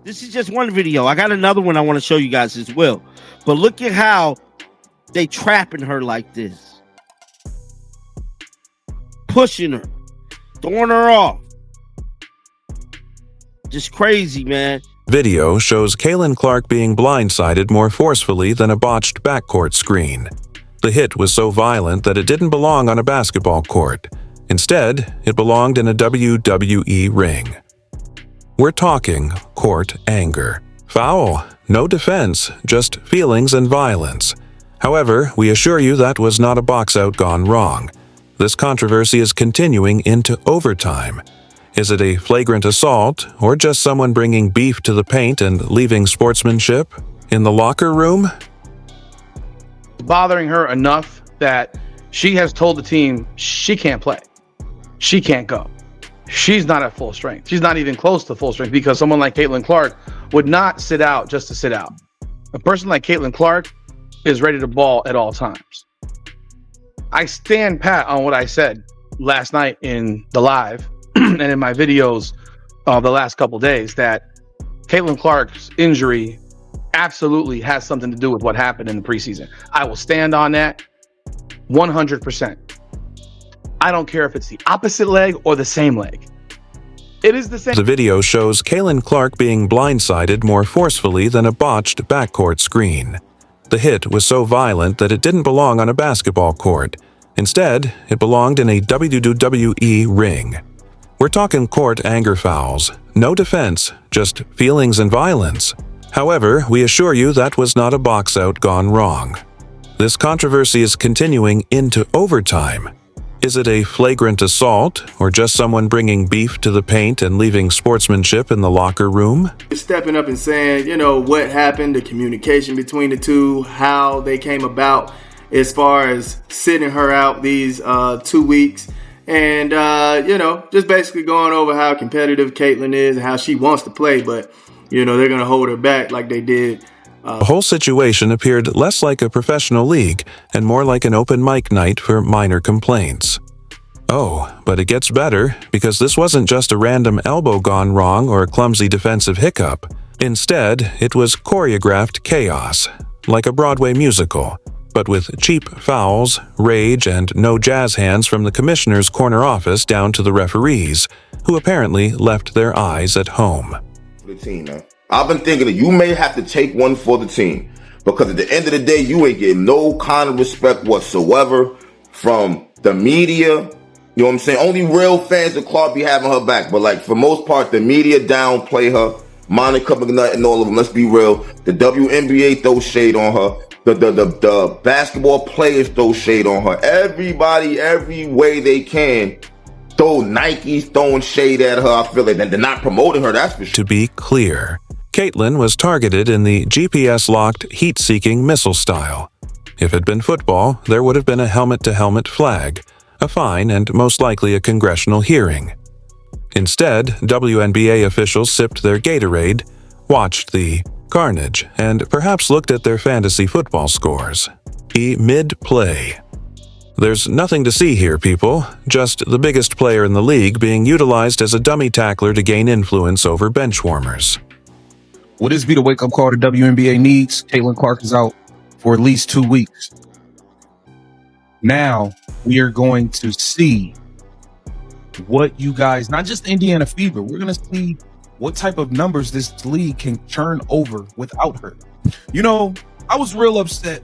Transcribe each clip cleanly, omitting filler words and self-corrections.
This is just one video. I got another one I want to show you guys as well. But look at how they trapping her like this. Pushing her. Throwing her off. Just crazy, man. Video shows Caitlin Clark being blindsided more forcefully than a botched backcourt screen. The hit was so violent that it didn't belong on a basketball court. Instead, it belonged in a WWE ring. We're talking court anger. Foul, no defense, just feelings and violence. However, we assure you that was not a box-out gone wrong. This controversy is continuing into overtime. Is it a flagrant assault, or just someone bringing beef to the paint and leaving sportsmanship in the locker room? Bothering her enough that she has told the team she can't play. She can't go. She's not at full strength. She's not even close to full strength because someone like Caitlin Clark would not sit out just to sit out. A person like Caitlin Clark is ready to ball at all times. I stand pat on what I said last night in the live and in my videos the last couple days that Caitlin Clark's injury absolutely has something to do with what happened in the preseason. I will stand on that 100%. I don't care if it's the opposite leg or the same leg. It is the same. The video shows Caitlin Clark being blindsided more forcefully than a botched backcourt screen. The hit was so violent that it didn't belong on a basketball court. Instead, it belonged in a WWE ring. We're talking court anger fouls. No defense, just feelings and violence. However, we assure you that was not a box-out gone wrong. This controversy is continuing into overtime. Is it a flagrant assault, or just someone bringing beef to the paint and leaving sportsmanship in the locker room? Stepping up and saying, what happened, the communication between the two, how they came about as far as sitting her out these 2 weeks. And, just basically going over how competitive Caitlin is and how she wants to play, but, they're going to hold her back like they did. The whole situation appeared less like a professional league and more like an open mic night for minor complaints. Oh, but it gets better, because this wasn't just a random elbow gone wrong or a clumsy defensive hiccup. Instead, it was choreographed chaos, like a Broadway musical, but with cheap fouls, rage, and no jazz hands from the commissioner's corner office down to the referees, who apparently left their eyes at home. The team, man. I've been thinking that you may have to take one for the team, because at the end of the day, you ain't getting no kind of respect whatsoever from the media. You know what I'm saying? Only real fans of Clark be having her back, but for most part, the media downplay her. Monica McNutt and all of them. Let's be real. The WNBA throws shade on her. The basketball players throw shade on her. Everybody, every way they can, throw Nike's throwing shade at her. I feel like they're not promoting her. That's for sure. To be clear, Caitlin was targeted in the GPS-locked, heat-seeking missile style. If it had been football, there would have been a helmet-to-helmet flag, a fine, and most likely a congressional hearing. Instead, WNBA officials sipped their Gatorade, watched the carnage, and perhaps looked at their fantasy football scores. Mid-play. There's nothing to see here, people, just the biggest player in the league being utilized as a dummy tackler to gain influence over benchwarmers. Will this be the wake-up call the WNBA needs? Caitlin Clark is out for at least 2 weeks. Now, we are going to see what you guys, not just Indiana Fever, we're going to see what type of numbers this league can turn over without her. I was real upset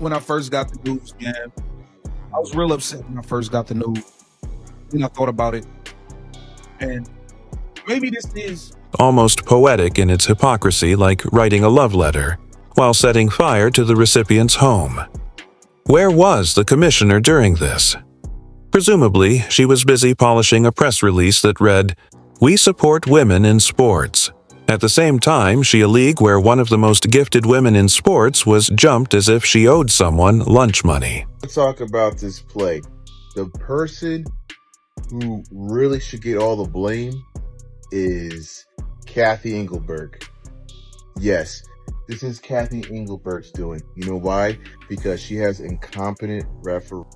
when I first got the news, man. I was real upset when I first got the news. Then I thought about it. And maybe this is almost poetic in its hypocrisy, like writing a love letter, while setting fire to the recipient's home. Where was the commissioner during this? Presumably, she was busy polishing a press release that read, "We support women in sports." At the same time, she a league where one of the most gifted women in sports was jumped as if she owed someone lunch money. Let's talk about this play. The person who really should get all the blame is Kathy Engelberg. Yes, this is Kathy Engelberg's doing. You know why? Because she has incompetent referees.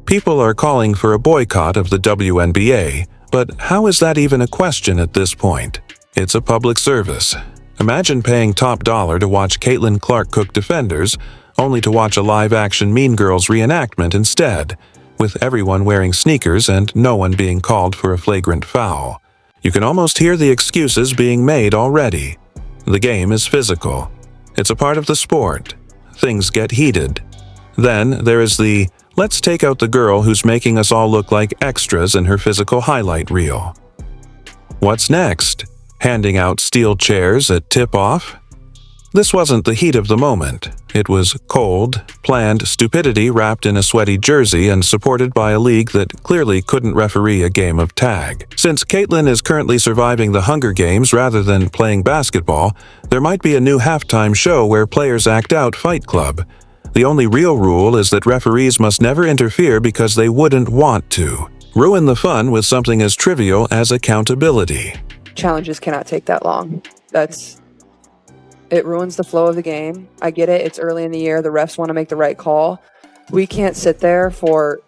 People are calling for a boycott of the WNBA, but how is that even a question at this point? It's a public service. Imagine paying top dollar to watch Caitlin Clark cook defenders, only to watch a live-action Mean Girls reenactment instead, with everyone wearing sneakers and no one being called for a flagrant foul. You can almost hear the excuses being made already. The game is physical. It's a part of the sport. Things get heated. Then there is the, let's take out the girl who's making us all look like extras in her physical highlight reel. What's next? Handing out steel chairs at tip-off? This wasn't the heat of the moment. It was cold, planned stupidity wrapped in a sweaty jersey and supported by a league that clearly couldn't referee a game of tag. Since Caitlin is currently surviving the Hunger Games rather than playing basketball, there might be a new halftime show where players act out Fight Club. The only real rule is that referees must never interfere because they wouldn't want to. Ruin the fun with something as trivial as accountability. Challenges cannot take that long. It ruins the flow of the game. I get it. It's early in the year. The refs want to make the right call. We can't sit there for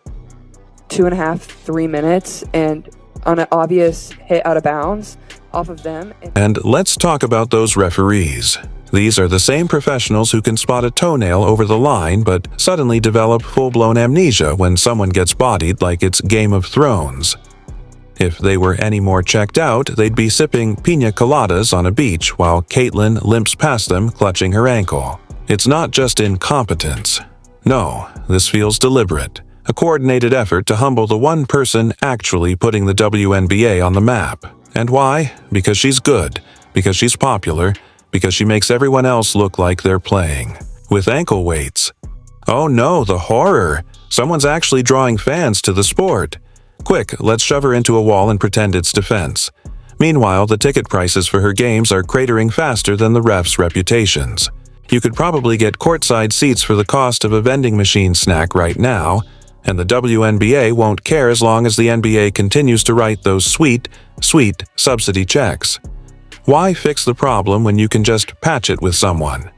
2.5, 3 minutes and on an obvious hit out of bounds off of them. And let's talk about those referees. These are the same professionals who can spot a toenail over the line but suddenly develop full-blown amnesia when someone gets bodied like it's Game of Thrones. If they were any more checked out, they'd be sipping piña coladas on a beach while Caitlin limps past them clutching her ankle. It's not just incompetence. No, this feels deliberate. A coordinated effort to humble the one person actually putting the WNBA on the map. And why? Because she's good. Because she's popular. Because she makes everyone else look like they're playing. With ankle weights. Oh no, the horror! Someone's actually drawing fans to the sport. Quick, let's shove her into a wall and pretend it's defense. Meanwhile, the ticket prices for her games are cratering faster than the refs' reputations. You could probably get courtside seats for the cost of a vending machine snack right now, and the WNBA won't care as long as the NBA continues to write those sweet, sweet subsidy checks. Why fix the problem when you can just patch it with someone?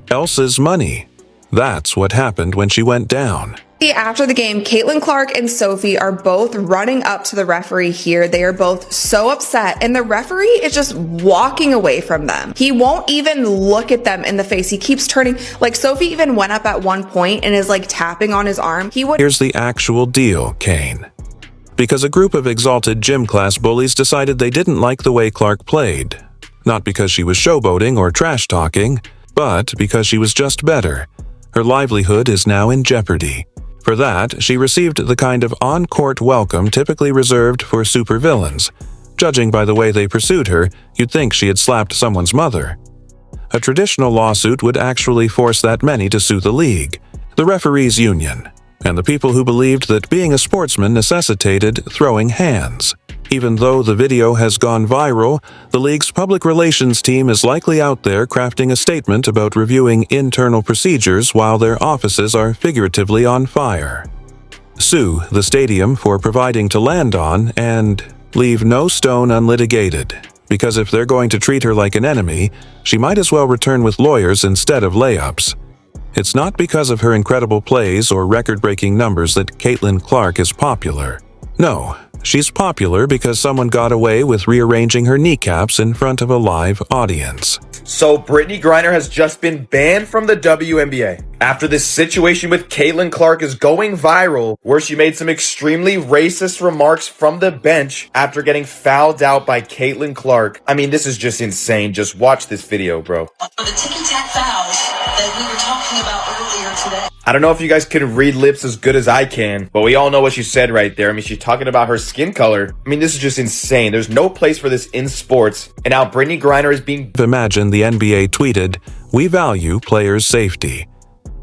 Elsa's money. That's what happened when she went down. After the game, Caitlin Clark and Sophie are both running up to the referee here. They are both so upset, and the referee is just walking away from them. He won't even look at them in the face. He keeps turning. Like, Sophie even went up at one point and is like tapping on his arm. Here's the actual deal, Kane. Because a group of exalted gym class bullies decided they didn't like the way Clark played. Not because she was showboating or trash-talking, but because she was just better. Her livelihood is now in jeopardy. For that, she received the kind of on-court welcome typically reserved for supervillains. Judging by the way they pursued her, you'd think she had slapped someone's mother. A traditional lawsuit would actually force that many to sue the league, the referees' union, and the people who believed that being a sportsman necessitated throwing hands. Even though the video has gone viral, the league's public relations team is likely out there crafting a statement about reviewing internal procedures while their offices are figuratively on fire. Sue the stadium for providing to land on and leave no stone unlitigated, because if they're going to treat her like an enemy, she might as well return with lawyers instead of layups. It's not because of her incredible plays or record-breaking numbers that Caitlin Clark is popular. No. She's popular because someone got away with rearranging her kneecaps in front of a live audience. So Brittany Griner has just been banned from the WNBA after this situation with Caitlin Clark is going viral, where she made some extremely racist remarks from the bench after getting fouled out by Caitlin Clark. I mean, this is just insane. Just watch this video, bro. The ticky-tack fouls that we were talking about earlier today. I don't know if you guys can read lips as good as I can, but we all know what she said right there. I mean, she's talking about her skin color. I mean, this is just insane. There's no place for this in sports, and now Brittany Griner is being... Imagine the NBA tweeted, "We value players' safety."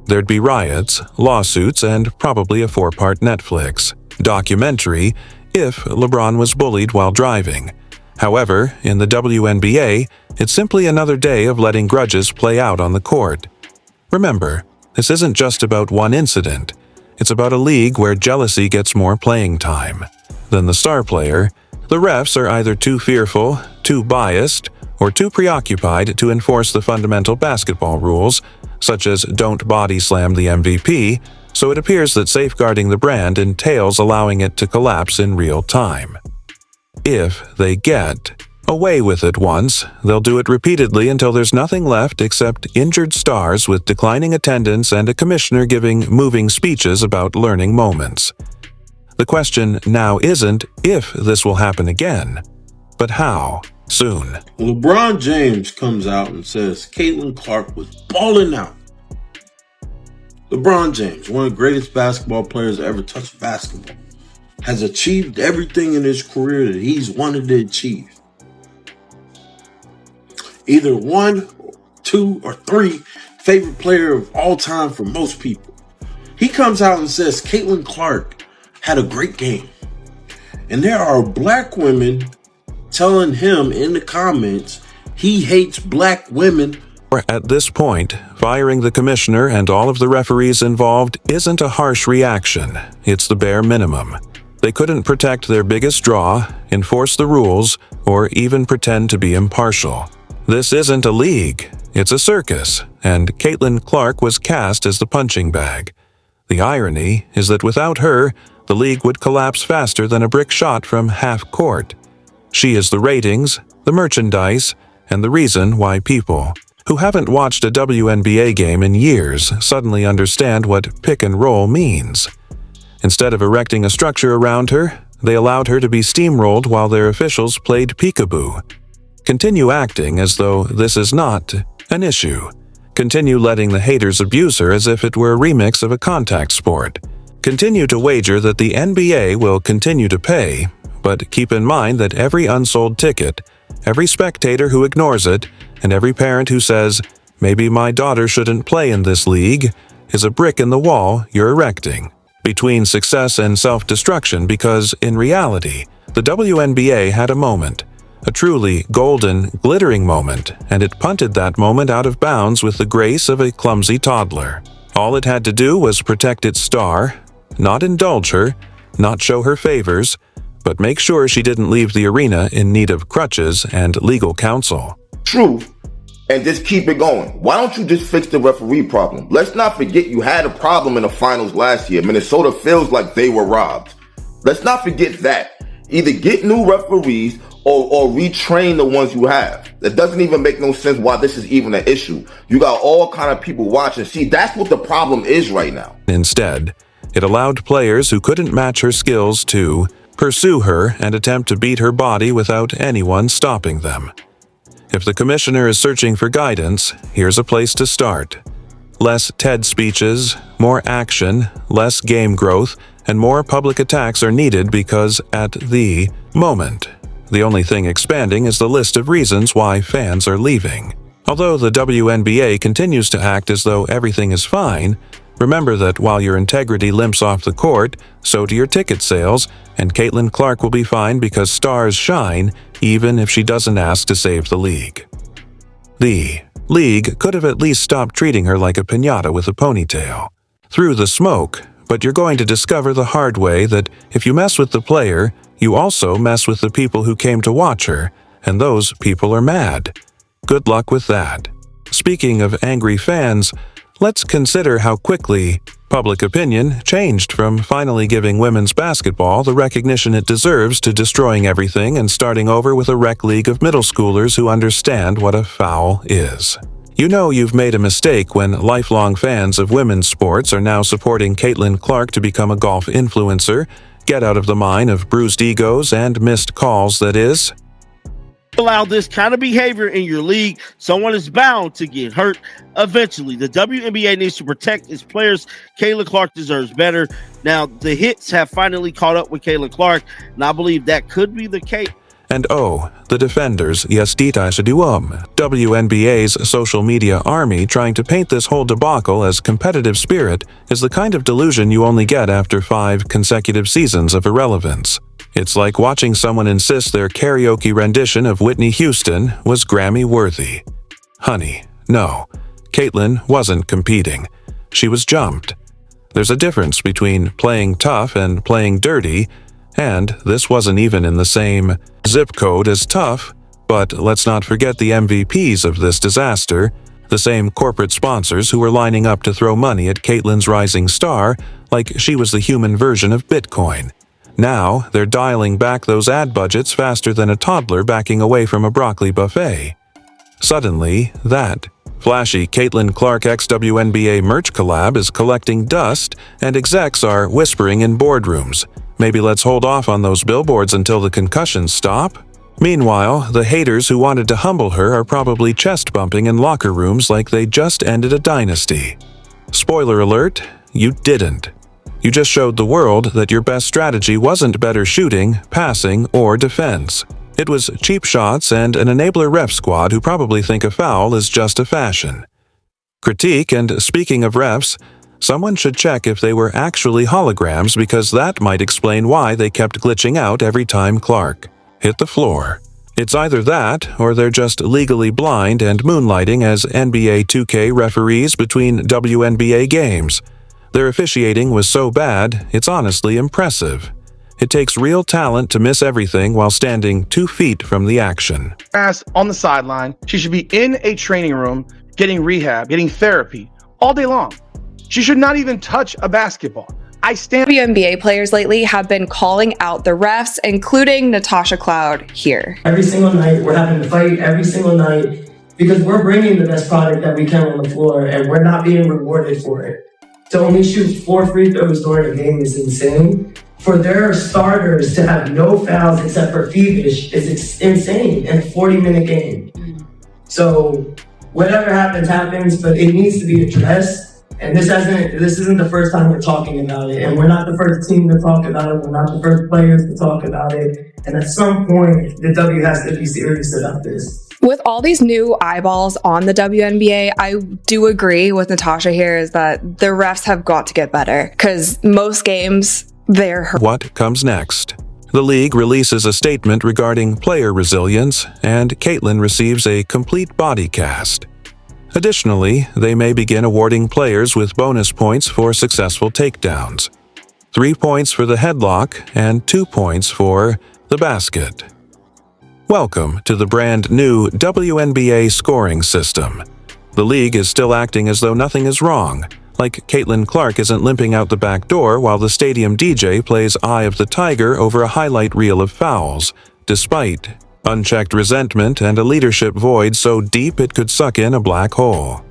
There'd be riots, lawsuits, and probably a 4-part Netflix documentary if LeBron was bullied while driving. However, in the WNBA, it's simply another day of letting grudges play out on the court. Remember, this isn't just about one incident. It's about a league where jealousy gets more playing time than the star player. The refs are either too fearful, too biased, or too preoccupied to enforce the fundamental basketball rules, such as don't body slam the MVP, so it appears that safeguarding the brand entails allowing it to collapse in real time. If they get Away with it once, they'll do it repeatedly until there's nothing left except injured stars with declining attendance and a commissioner giving moving speeches about learning moments. The question now isn't if this will happen again, but how soon. LeBron James comes out and says Caitlin Clark was balling out. LeBron James, one of the greatest basketball players to ever touch basketball, has achieved everything in his career that he's wanted to achieve. Either one, two, or three favorite player of all time for most people. He comes out and says Caitlin Clark had a great game. And there are black women telling him in the comments he hates black women. At this point, firing the commissioner and all of the referees involved isn't a harsh reaction. It's the bare minimum. They couldn't protect their biggest draw, enforce the rules, or even pretend to be impartial. This isn't a league, it's a circus, and Caitlin Clark was cast as the punching bag. The irony is that without her, the league would collapse faster than a brick shot from half court. She is the ratings, the merchandise, and the reason why people who haven't watched a WNBA game in years suddenly understand what pick and roll means. Instead of erecting a structure around her, they allowed her to be steamrolled while their officials played peekaboo. Continue acting as though this is not an issue. Continue letting the haters abuse her as if it were a remix of a contact sport. Continue to wager that the NBA will continue to pay, but keep in mind that every unsold ticket, every spectator who ignores it, and every parent who says, "Maybe my daughter shouldn't play in this league," is a brick in the wall you're erecting between success and self-destruction, because in reality, the WNBA had a moment. A truly golden, glittering moment, and it punted that moment out of bounds with the grace of a clumsy toddler. All it had to do was protect its star, not indulge her, not show her favors, but make sure she didn't leave the arena in need of crutches and legal counsel. Truth, and just keep it going. Why don't you just fix the referee problem? Let's not forget you had a problem in the finals last year. Minnesota feels like they were robbed. Let's not forget that. Either get new referees or retrain the ones you have. It doesn't even make no sense why this is even an issue. You got all kind of people watching. See, that's what the problem is right now. Instead, it allowed players who couldn't match her skills to pursue her and attempt to beat her body without anyone stopping them. If the commissioner is searching for guidance, here's a place to start. Less TED speeches, more action, less game growth, and more public attacks are needed because at the moment, the only thing expanding is the list of reasons why fans are leaving. Although the WNBA continues to act as though everything is fine, remember that while your integrity limps off the court, so do your ticket sales, and Caitlin Clark will be fine because stars shine even if she doesn't ask to save the league. The league could have at least stopped treating her like a piñata with a ponytail. Through the smoke, but you're going to discover the hard way that if you mess with the player, you also mess with the people who came to watch her, and those people are mad. Good luck with that. Speaking of angry fans, let's consider how quickly public opinion changed from finally giving women's basketball the recognition it deserves to destroying everything and starting over with a rec league of middle schoolers who understand what a foul is. You know you've made a mistake when lifelong fans of women's sports are now supporting Caitlin Clark to become a golf influencer. Get out of the mine of bruised egos and missed calls, that is. Allow this kind of behavior in your league, someone is bound to get hurt eventually. The WNBA needs to protect its players. Caitlin Clark deserves better. Now, the hits have finally caught up with Caitlin Clark, and I believe that could be the case. And oh, the defenders, WNBA's social media army trying to paint this whole debacle as competitive spirit is the kind of delusion you only get after 5 consecutive seasons of irrelevance. It's like watching someone insist their karaoke rendition of Whitney Houston was Grammy-worthy. Honey, no, Caitlin wasn't competing. She was jumped. There's a difference between playing tough and playing dirty, and this wasn't even in the same zip code as tough, but let's not forget the MVPs of this disaster, the same corporate sponsors who were lining up to throw money at Caitlin's rising star like she was the human version of Bitcoin. Now, they're dialing back those ad budgets faster than a toddler backing away from a broccoli buffet. Suddenly, that flashy Caitlin Clark ex-WNBA merch collab is collecting dust, and execs are whispering in boardrooms. Maybe let's hold off on those billboards until the concussions stop? Meanwhile, the haters who wanted to humble her are probably chest-bumping in locker rooms like they just ended a dynasty. Spoiler alert, you didn't. You just showed the world that your best strategy wasn't better shooting, passing, or defense. It was cheap shots and an enabler ref squad who probably think a foul is just a fashion. Critique, and speaking of refs, someone should check if they were actually holograms because that might explain why they kept glitching out every time Clark hit the floor. It's either that, or they're just legally blind and moonlighting as NBA 2K referees between WNBA games. Their officiating was so bad, it's honestly impressive. It takes real talent to miss everything while standing 2 feet from the action. Ass on the sideline. She should be in a training room, getting rehab, getting therapy all day long. She should not even touch a basketball. WNBA players lately have been calling out the refs, including Natasha Cloud here. Every single night, we're having to fight every single night because we're bringing the best product that we can on the floor and we're not being rewarded for it. To only shoot 4 free throws during a game is insane. For their starters to have no fouls except for Fevish is insane in a 40-minute game. So whatever happens, but it needs to be addressed. And this isn't the first time we're talking about it. And we're not the first team to talk about it. We're not the first players to talk about it. And at some point, the W has to be serious about this. With all these new eyeballs on the WNBA, I do agree with Natasha here is that the refs have got to get better. Because most games, they're hurt. What comes next? The league releases a statement regarding player resilience, and Caitlin receives a complete body cast. Additionally, they may begin awarding players with bonus points for successful takedowns. 3 points for the headlock and 2 points for the basket. Welcome to the brand new WNBA scoring system. The league is still acting as though nothing is wrong, like Caitlin Clark isn't limping out the back door while the stadium DJ plays Eye of the Tiger over a highlight reel of fouls, despite unchecked resentment and a leadership void so deep it could suck in a black hole.